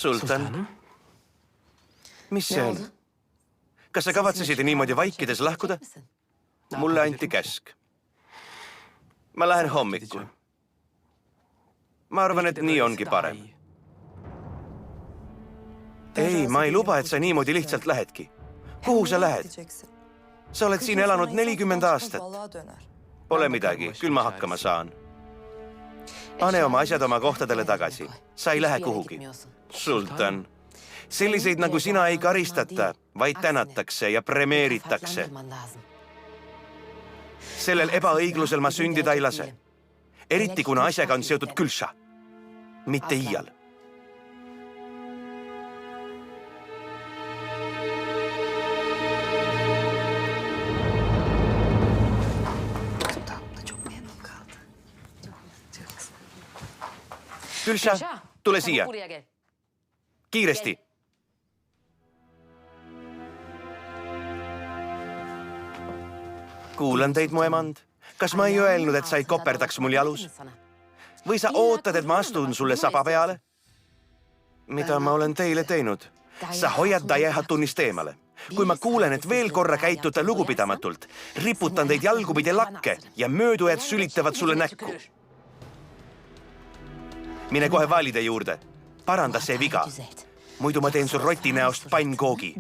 Sultan. Mis see on? Kas sa kavatsesid niimoodi vaikides lahkuda? Mulle anti käsk. Ma lähen hommikul. Ma arvan, et nii ongi parem. Ei, ma ei luba, et sa niimoodi lihtsalt lähedki. Kuhu sa lähed? Sa oled siin elanud 40 aastat. Pole midagi, küll ma hakkama saan. Pane oma asjad oma kohtadele tagasi. Sa ei lähe kuhugi. Sultan. Selliseid nagu sina ei karistata, vaid tänatakse ja premeeritakse. Sellel ebaõiglusel ma sündida ei lase. Eriti kuna asjaga on seotud Gülša. Mitte iial. Gülša, tule siia. Kiiresti. Kuulan teid, mu emand. Kas ma ei öelnud, et sa ei koperdaks mul jalus? Või sa ootad, et ma astun sulle saba peale? Mida ma olen teile teinud? Sa hoiad Daje Hatunist eemale. Kui ma kuulen, et veel korra käitute lugupidamatult, riputan teid jalgupidi lakke ja möödujad sülitavad sulle näkku. Mine kohe valide juurde. Paranda see viga. Muidu ma teen sul roti näost pannkoogi.